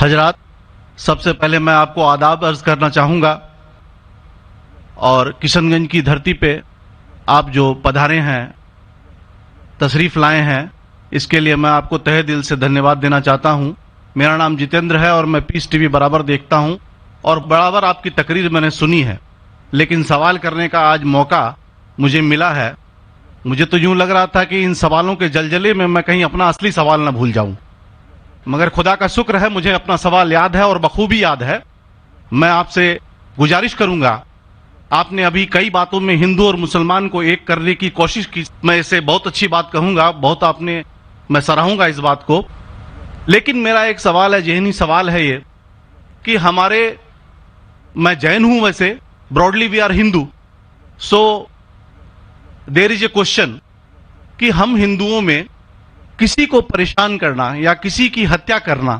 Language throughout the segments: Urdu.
حضرات، سب سے پہلے میں آپ کو آداب عرض کرنا چاہوں گا، اور کشن گنج کی دھرتی پہ آپ جو پدھارے ہیں، تشریف لائے ہیں، اس کے لیے میں آپ کو تہہ دل سے دھنیہ واد دینا چاہتا ہوں۔ میرا نام جتیندر ہے اور میں پیس ٹی وی برابر دیکھتا ہوں اور برابر آپ کی تقریر میں نے سنی ہے، لیکن سوال کرنے کا آج موقع مجھے ملا ہے۔ مجھے تو یوں لگ رہا تھا کہ ان سوالوں کے جلجلے میں میں کہیں اپنا اصلی سوال نہ بھول جاؤں، مگر خدا کا شکر ہے مجھے اپنا سوال یاد ہے اور بخوبی یاد ہے۔ میں آپ سے گزارش کروں گا، آپ نے ابھی کئی باتوں میں ہندو اور مسلمان کو ایک کرنے کی کوشش کی، میں اسے بہت اچھی بات کہوں گا، بہت میں سراہوں گا اس بات کو، لیکن میرا ایک سوال ہے، ذہنی سوال ہے یہ کہ میں جین ہوں، ویسے broadly we are Hindu, so there is a question کہ ہم ہندوؤں میں کسی کو پریشان کرنا یا کسی کی ہتیا کرنا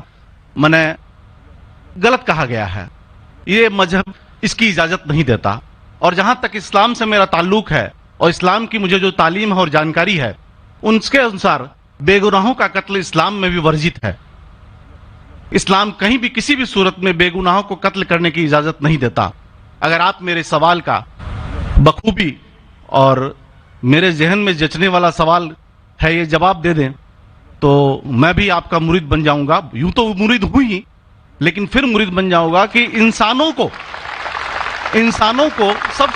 غلط کہا گیا ہے، یہ مذہب اس کی اجازت نہیں دیتا، اور جہاں تک اسلام سے میرا تعلق ہے اور اسلام کی مجھے جو تعلیم ہے اور جانکاری ہے، ان کے انسار بے گناہوں کا قتل اسلام میں بھی ورجت ہے۔ اسلام کہیں بھی کسی بھی صورت میں بے گناہوں کو قتل کرنے کی اجازت نہیں دیتا۔ اگر آپ میرے سوال کا بخوبی اور میرے ذہن میں جچنے والا سوال ہے یہ جواب دے دیں تو میں بھی آپ کا مرید بن جاؤں گا، یوں تو مرید ہوں ہی، لیکن پھر مرید بن جاؤں گا کہ انسانوں کو سب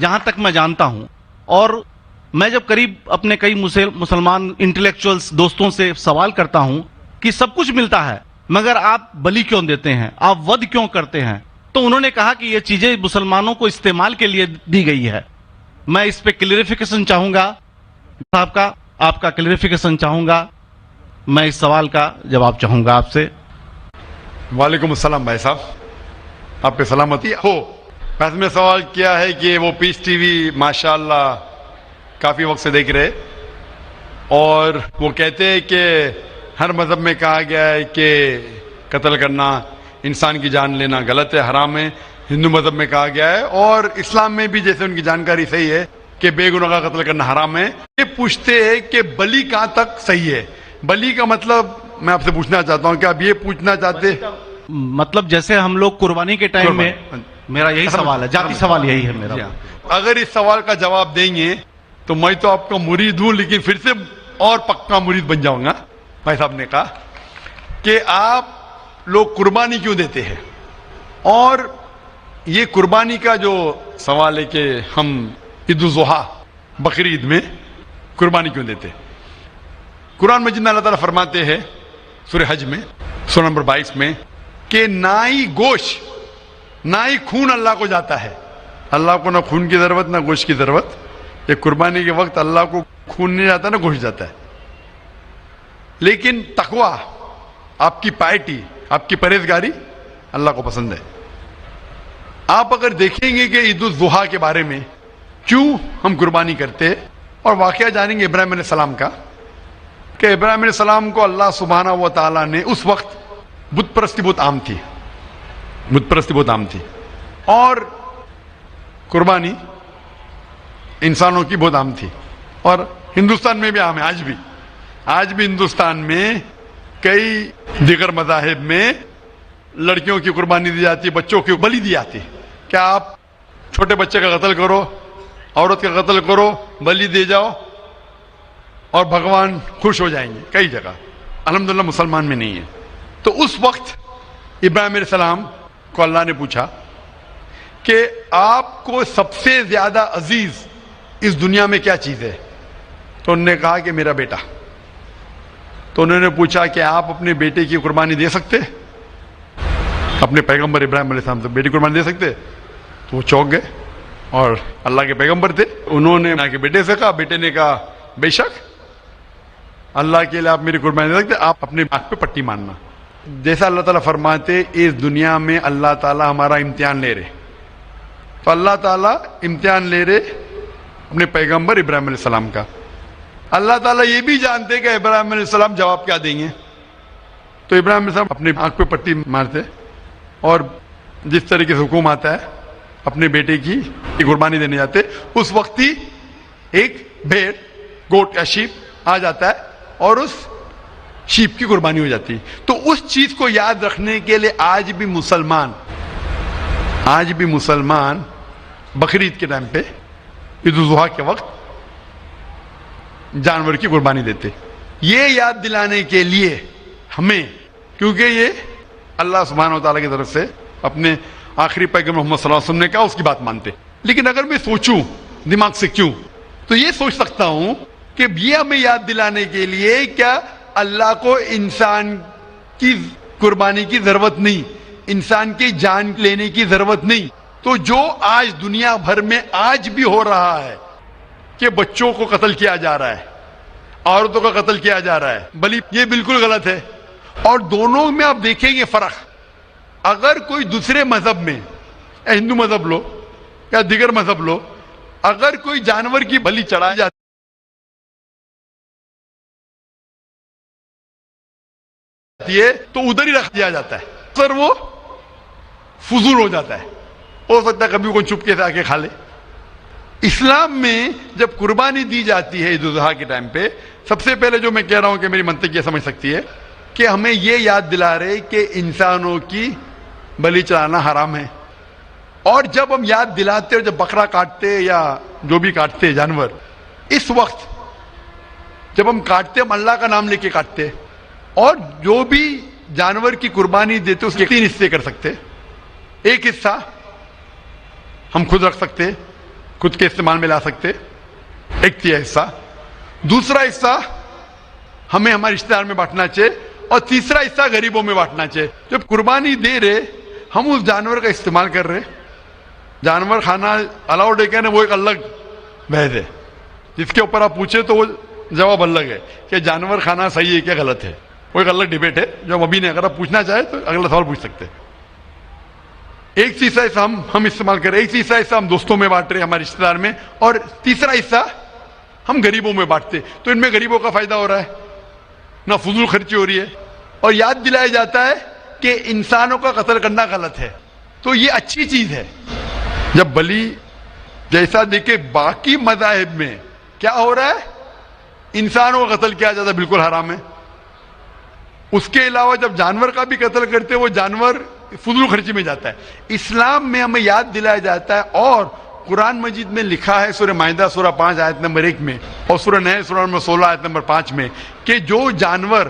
جہاں تک میں جانتا ہوں۔ اور میں جب قریب اپنے کئی مسلمان انٹلیکچوئلز دوستوں سے سوال کرتا ہوں کہ سب کچھ ملتا ہے مگر آپ بلی کیوں دیتے ہیں، آپ ود کیوں کرتے ہیں، تو انہوں نے کہا کہ یہ چیزیں مسلمانوں کو استعمال کے لیے دی گئی ہے۔ میں اس پہ کلیریفیکیشن چاہوں گا صاحب کا، آپ کا کلیریفیکیشن چاہوں گا، میں اس سوال کا جواب چاہوں گا آپ سے۔ وعلیکم السلام بھائی صاحب، آپ پہ سلامتی ہو۔ ویسے میں سوال کیا ہے کہ وہ پیس ٹی وی ماشاءاللہ کافی وقت سے دیکھ رہے، اور وہ کہتے ہیں کہ ہر مذہب میں کہا گیا ہے کہ قتل کرنا، انسان کی جان لینا غلط ہے، حرام ہے۔ ہندو مذہب میں کہا گیا ہے اور اسلام میں بھی جیسے ان کی جانکاری صحیح ہے کہ بے گناہ کا قتل کرنا حرام ہے۔ یہ پوچھتے ہیں کہ بلی کہاں تک صحیح ہے؟ بلی کا مطلب میں آپ سے پوچھنا چاہتا ہوں کہ آپ یہ پوچھنا چاہتے، مطلب جیسے ہم لوگ قربانی کے ٹائم میں، میرا یہی سوال ہے، ذاتی سوال یہی ہے میرا۔ اگر اس سوال کا جواب دیں گے تو میں تو آپ کا مرید ہوں، لیکن پھر سے اور پکا مرید بن جاؤں گا۔ بھائی صاحب نے کہا کہ آپ لوگ قربانی کیوں دیتے ہیں، اور یہ قربانی کا جو سوال ہے کہ ہم عید الاضحیٰ بقرعید میں قربانی کیوں دیتے ہیں، قرآن مجید میں اللہ تعالیٰ فرماتے ہیں سورہ حج میں سورہ نمبر 22 میں کہ نہ ہی گوشت نہ ہی خون اللہ کو جاتا ہے۔ اللہ کو نہ خون کی ضرورت نہ گوشت کی ضرورت۔ یہ قربانی کے وقت اللہ کو خون نہیں جاتا نہ گوشت جاتا ہے، لیکن تقویٰ، آپ کی پائٹی، آپ کی پرہیزگاری اللہ کو پسند ہے۔ آپ اگر دیکھیں گے کہ عید الاضحیٰ کے بارے میں کیوں ہم قربانی کرتے ہیں، اور واقعہ جانیں گے ابراہیم علیہ السلام کا، کہ ابراہیم علیہ السلام کو اللہ سبحانہ و تعالیٰ نے، اس وقت بت پرستی بہت عام تھی، اور قربانی انسانوں کی بہت عام تھی، اور ہندوستان میں بھی عام ہے، آج بھی ہندوستان میں کئی دیگر مذاہب میں لڑکیوں کی قربانی دی جاتی ہے، بچوں کی بلی دی جاتی ہے۔ کیا آپ چھوٹے بچے کا قتل کرو، عورت کا قتل کرو، بلی دے جاؤ اور بھگوان خوش ہو جائیں گے؟ کئی جگہ، الحمدللہ مسلمان میں نہیں ہے۔ تو اس وقت ابراہیم علیہ السلام کو اللہ نے پوچھا کہ آپ کو سب سے زیادہ عزیز اس دنیا میں کیا چیز ہے؟ تو انہوں نے کہا کہ میرا بیٹا۔ تو انہوں نے پوچھا کہ آپ اپنے بیٹے کی قربانی دے سکتے، اپنے پیغمبر ابراہیم علیہ السلام سے بیٹی قربانی دے سکتے؟ تو وہ چونک گئے، اور اللہ کے پیغمبر تھے، انہوں نے کے بیٹے سے کہا، بیٹے نے کہا بے شک اللہ کے لیے آپ میری قربانی دے سکتے، آپ اپنے آنکھ پہ پٹی ماننا۔ جیسا اللہ تعالیٰ فرماتے اس دنیا میں اللہ تعالیٰ ہمارا امتحان لے رہے، تو اللہ تعالیٰ امتحان لے رہے اپنے پیغمبر ابراہیم علیہ السلام کا۔ اللہ تعالیٰ یہ بھی جانتے کہ ابراہیم علیہ السلام جواب کیا دیں گے، تو ابراہیم علیہ السلام اپنے آنکھ پہ پٹی مارتے، اور جس طریقے سے حکم آتا ہے اپنے بیٹے کی قربانی دینے جاتے، اس وقت ہی ایک بھیڑ، گوٹ یا شیپ آ جاتا ہے، اور اس شیپ کی قربانی ہو جاتی. تو اس چیز کو یاد رکھنے کے لیے آج بھی مسلمان بقرعید کے ٹائم پہ عید الاضحیٰ کے وقت جانور کی قربانی دیتے. یہ یاد دلانے کے لیے ہمیں، کیونکہ یہ اللہ سبحانہ و تعالیٰ کی طرف سے اپنے آخری پیغمبر محمد صلی اللہ علیہ وسلم نے کہا، اس کی بات مانتے. لیکن اگر میں سوچوں دماغ سے کیوں، تو یہ سوچ سکتا ہوں کہ یہ ہمیں یاد دلانے کے لیے کیا اللہ کو انسان کی قربانی کی ضرورت نہیں، انسان کی جان لینے کی ضرورت نہیں. تو جو آج دنیا بھر میں آج بھی ہو رہا ہے کہ بچوں کو قتل کیا جا رہا ہے، عورتوں کا قتل کیا جا رہا ہے، بلی، یہ بالکل غلط ہے. اور دونوں میں آپ دیکھیں گے فرق. اگر کوئی دوسرے مذہب میں، ہندو مذہب لو یا دیگر مذہب لو، اگر کوئی جانور کی بلی چڑھائی جاتی ہے تو ادھر ہی رکھ دیا جاتا ہے، سر وہ فضول ہو جاتا ہے. ہو سکتا ہے کبھی کوئی چپ کے سے آ کے کھا لے. اسلام میں جب قربانی دی جاتی ہے عید الاضحیٰ کے ٹائم پہ، سب سے پہلے جو میں کہہ رہا ہوں کہ میری منطق یہ سمجھ سکتی ہے کہ ہمیں یہ یاد دلا رہے کہ انسانوں کی بلی چڑھانا حرام ہے. اور جب ہم یاد دلاتے اور جب بکرا کاٹتے یا جو بھی کاٹتے جانور، اس وقت جب ہم کاٹتے ہم اللہ کا نام لے کے کاٹتے. اور جو بھی جانور کی قربانی دیتے اس کے 3 حصے کر سکتے. ایک حصہ ہم خود رکھ سکتے، خود کے استعمال میں لا سکتے، 1/3 حصہ. دوسرا حصہ ہمیں ہمارے رشتہ دار میں بانٹنا چاہیے، اور تیسرا حصہ غریبوں میں بانٹنا چاہیے. جب قربانی دے رہے ہم اس جانور کا استعمال کر رہے. جانور کھانا الاؤڈ ہے کیا نہیں وہ ایک الگ بحث ہے، جس کے اوپر آپ پوچھے تو وہ جواب الگ ہے کہ جانور کھانا صحیح ہے کیا غلط ہے، وہ ایک الگ ڈیبیٹ ہے جو ہم ابھی نہیں. اگر آپ پوچھنا چاہیں تو اگلا سوال پوچھ سکتے. ایک تیسرا حصہ ہم استعمال کر رہے، ایک تیسرا حصہ ہم دوستوں میں بانٹ رہے ہمارے رشتہ دار میں، اور تیسرا حصہ ہم غریبوں میں بانٹتے. تو ان میں غریبوں کا فائدہ ہو رہا ہے، نہ فضول خرچی ہو رہی ہے، اور یاد دلایا جاتا ہے کہ انسانوں کا قتل کرنا غلط ہے. تو یہ اچھی چیز ہے. جب بلی جیسا دیکھے باقی مذاہب میں کیا ہو رہا ہے، انسانوں کا قتل کیا جاتا ہے، بالکل حرام ہے. اس کے علاوہ جب جانور کا بھی قتل کرتے وہ جانور فضول خرچی میں جاتا ہے. اسلام میں ہمیں یاد دلایا جاتا ہے، اور قرآن مجید میں لکھا ہے سورہ مائدہ سورہ 5 آیت نمبر 1 میں، اور سورہ نحل سورہ نمبر 16 آیت نمبر 5 میں، کہ جو جانور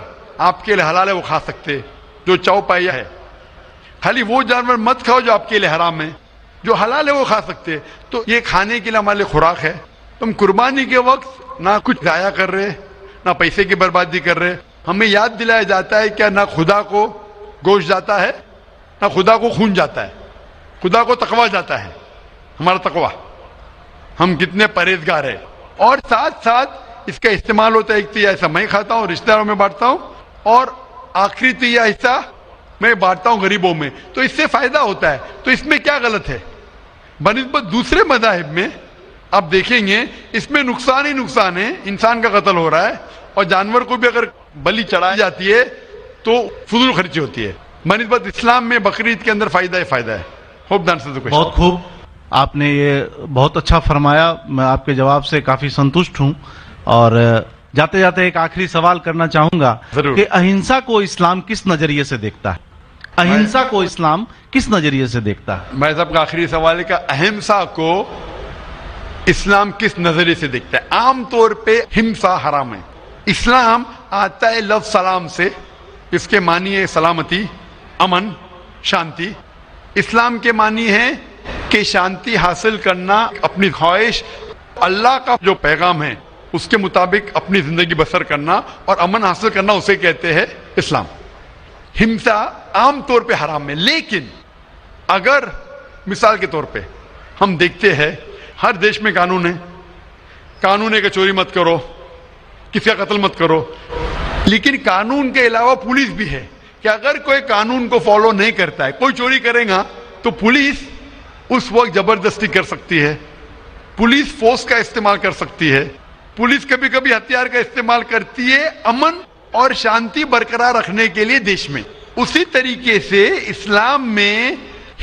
آپ کے لیے حلال ہے وہ کھا سکتے، جو چوپایا ہے. خالی وہ جانور مت کھاؤ جو آپ کے لیے حرام ہے، جو حلال ہے وہ کھا سکتے. تو یہ کھانے کے لیے ہمارے لیے خوراک ہے. تم قربانی کے وقت نہ کچھ ضائع کر رہے، نہ پیسے کی بربادی کر رہے. ہمیں یاد دلایا جاتا ہے کہ نہ خدا کو گوشت جاتا ہے، نہ خدا کو خون جاتا ہے، خدا کو تقویٰ جاتا ہے. ہمارا تقویٰ، ہم کتنے پرہیزگار ہیں. اور ساتھ ساتھ اس کا استعمال ہوتا ہے. ایک تیسرا حصہ میں کھاتا ہوں، رشتہ داروں میں بانٹتا ہوں، اور آخری تیسرا حصہ میں بانٹتا ہوں غریبوں میں. تو اس سے فائدہ ہوتا ہے. تو اس میں کیا غلط ہے؟ بنسبت دوسرے مذاہب میں آپ دیکھیں گے اس میں نقصان ہی نقصان ہے. انسان کا قتل ہو رہا ہے، اور جانور کو بھی اگر بلی چڑھائی جاتی ہے تو فضول خرچی ہوتی ہے. بنسبت اسلام میں بقرعید کے اندر فائدہ ہی فائدہ ہے. ہوپ دان سے بہت خوب، آپ نے یہ بہت اچھا فرمایا. میں آپ کے جواب سے کافی سنتشٹ ہوں. اور جاتے جاتے ایک آخری سوال کرنا چاہوں گا کہ اہنسا کو اسلام کس نظریے سے دیکھتا ہے؟ اہنسا کو اسلام کس نظریے سے دیکھتا ہے؟ میں صاحب کا آخری سوال ہے کہ اہنسا کو اسلام کس نظریے سے دیکھتا ہے؟ عام طور پہ ہمسا حرام ہے. اسلام آتا ہے لفظ سلام سے، اس کے معنی ہے سلامتی، امن، شانتی. اسلام کے معنی ہے کہ شانتی حاصل کرنا، اپنی خواہش، اللہ کا جو پیغام ہے اس کے مطابق اپنی زندگی بسر کرنا اور امن حاصل کرنا، اسے کہتے ہیں اسلام. ہمسا عام طور پہ حرام ہے. لیکن اگر مثال کے طور پہ ہم دیکھتے ہیں ہر دیش میں قانون ہے، قانون ہے کہ چوری مت کرو، کسی کا قتل مت کرو. لیکن قانون کے علاوہ پولیس بھی ہے کہ اگر کوئی قانون کو فالو نہیں کرتا ہے، کوئی چوری کرے گا تو پولیس اس وقت زبردستی کر سکتی ہے، پولیس فورس کا استعمال کر سکتی ہے، پولیس کبھی کبھی ہتھیار کا استعمال کرتی ہے امن اور شانتی برقرار رکھنے کے لیے دیش میں. اسی طریقے سے اسلام میں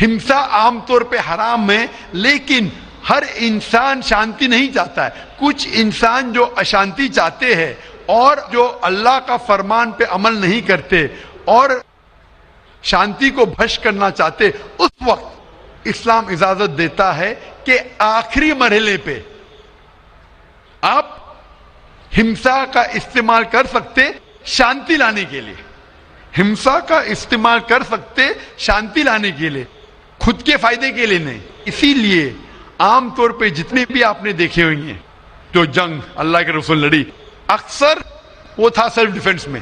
ہمسا عام طور پہ حرام ہے. لیکن ہر انسان شانتی نہیں چاہتا ہے. کچھ انسان جو اشانتی چاہتے ہیں اور جو اللہ کا فرمان پہ عمل نہیں کرتے اور شانتی کو بھش کرنا چاہتے، اس وقت اسلام اجازت دیتا ہے کہ آخری مرحلے پہ آپ ہمسا کا استعمال کر سکتے شانتی لانے کے لیے، ہمسا کا استعمال کر سکتے شانتی لانے کے لیے، خود کے فائدے کے لیے نہیں۔ اسی لیے عام طور پہ جتنے بھی آپ نے دیکھے ہوئے ہیں جو جنگ اللہ کے رسول لڑی، اکثر وہ تھا سیلف ڈیفenس میں۔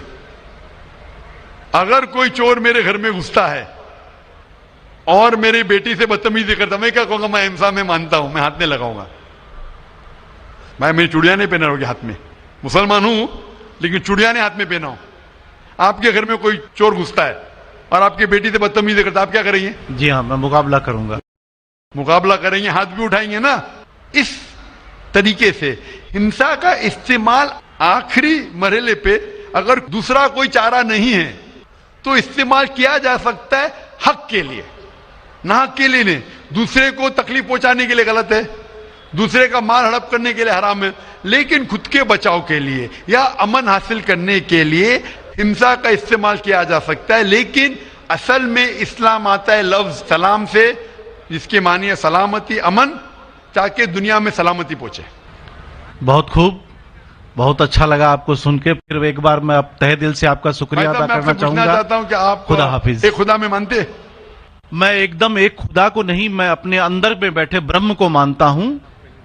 اگر کوئی چور میرے گھر میں گھستا ہے اور میری بیٹی سے بدتمیزی کرتا، میں کیا کہوں گا؟ میں ہمسا میں مانتا ہوں، میں ہاتھ نہیں لگاؤں گا، میں میری چوڑیاں نہیں پہنا ہوگی ہاتھ میں، مسلمان ہوں لیکن چوڑیاں نہیں ہاتھ میں پہنا ہوں۔ آپ کے گھر میں کوئی چور گھستا ہے اور آپ کی بیٹی سے بدتمیزی کرتا، آپ کیا کریں گے؟ جی ہاں، میں مقابلہ کروں گا، مقابلہ کریں گے، ہاتھ بھی اٹھائیں گے نا۔ اس طریقے سے ہمسا کا استعمال آخری مرحلے پہ اگر دوسرا کوئی چارہ نہیں ہے تو استعمال کیا جا سکتا ہے حق کے لیے، نہ حق کے لیے نہیں۔ دوسرے کو تکلیف پہنچانے کے لیے غلط ہے، دوسرے کا مال ہڑپ کرنے کے لیے حرام ہے، لیکن خود کے بچاؤ کے لیے یا امن حاصل کرنے کے لیے ہمسا کا استعمال کیا جا سکتا ہے۔ لیکن اصل میں اسلام آتا ہے لفظ سلام سے، جس کے معنی ہے سلامتی، امن، تاکہ دنیا میں سلامتی پہنچے۔ بہت خوب، بہت اچھا لگا آپ کو سن کے۔ پھر ایک بار میں اب تہ دل سے آپ کا شکریہ ادا میں آپ کرنا سے چاہوں پوچھنا گا۔ چاہتا ہوں کہ آپ خدا حافظ۔ ایک خدا میں مانتے؟ میں ایک دم ایک خدا کو نہیں، میں اپنے اندر میں بیٹھے برہم کو مانتا ہوں۔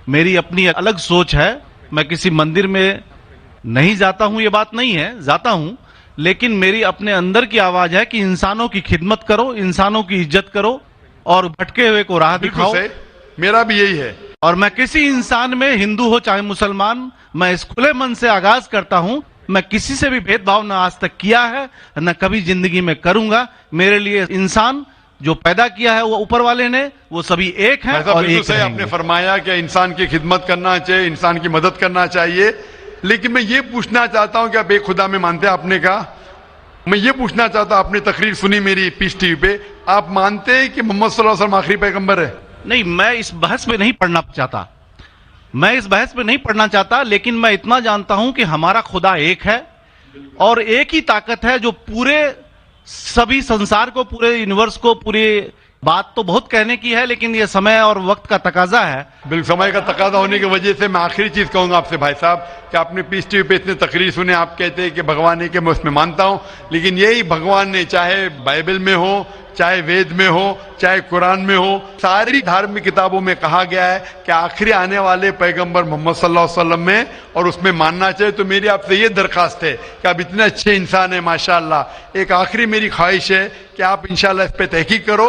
میری اپنی الگ سوچ ہے، میں کسی مندر میں نہیں جاتا ہوں، یہ بات نہیں ہے، جاتا ہوں، لیکن میری اپنے اندر کی آواز ہے کہ انسانوں کی خدمت کرو، انسانوں کی عزت کرو اور بھٹکے ہوئے کو راہ دکھاؤ۔ بالکل صحیح، میرا بھی یہی ہے۔ اور میں کسی انسان میں، ہندو ہو چاہے مسلمان، میں اس کھلے من سے آغاز کرتا ہوں، میں کسی سے بھی بھید بھاؤ نہ آج تک کیا ہے، نہ کبھی زندگی میں کروں گا۔ میرے لیے انسان جو پیدا کیا ہے وہ اوپر والے نے، وہ سبھی ایک ہیں اور ایک صحیح رہیں آپ نے گے۔ فرمایا کہ انسان کی خدمت کرنا چاہیے، انسان کی مدد کرنا چاہیے، لیکن میں یہ پوچھنا چاہتا ہوں کہ آپ ایک خدا میں مانتے ہیں؟ آپ نے کہا، میں یہ پوچھنا چاہتا ہوں، آپ نے تقریر سنی میری پیس ٹی وی پہ، آپ مانتے ہیں کہ محمد صلی اللہ علیہ وسلم آخری پیغمبر ہے؟ نہیں، میں اس بحث میں نہیں پڑھنا چاہتا، میں اس بحث میں نہیں پڑھنا چاہتا، لیکن میں اتنا جانتا ہوں کہ ہمارا خدا ایک ہے اور ایک ہی طاقت ہے جو پورے سبھی سنسار کو، پورے یونیورس کو، پوری بات تو بہت کہنے کی ہے، لیکن یہ سمے اور وقت کا تقاضا ہے۔ بالکل، سمے کا تقاضا ہونے کی وجہ سے میں آخری چیز کہوں گا آپ سے بھائی صاحب کہ آپ نے پیس ٹی وی پہ اتنے تقریر سنے، آپ کہتے ہیں کہ بھگوان ہے، کہ میں اس میں مانتا ہوں، لیکن یہی بھگوان نے چاہے بائبل میں ہو، چاہے وید میں ہو، چاہے قرآن میں ہو، ساری دھارمک کتابوں میں کہا گیا ہے کہ آخری آنے والے پیغمبر محمد صلی اللہ علیہ وسلم میں، اور اس میں ماننا چاہیے۔ تو میری آپ سے یہ درخواست ہے کہ آپ اتنے اچھے انسان ہیں ماشاءاللہ، ایک آخری میری خواہش ہے کہ آپ انشاءاللہ اس پہ تحقیق کرو،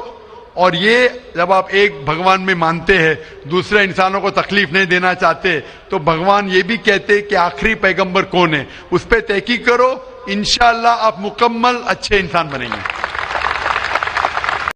اور یہ جب آپ ایک بھگوان میں مانتے ہیں، دوسرے انسانوں کو تکلیف نہیں دینا چاہتے، تو بھگوان یہ بھی کہتے کہ آخری پیغمبر کون ہے، اس پہ تحقیق کرو، انشاءاللہ آپ مکمل اچھے انسان بنیں گے۔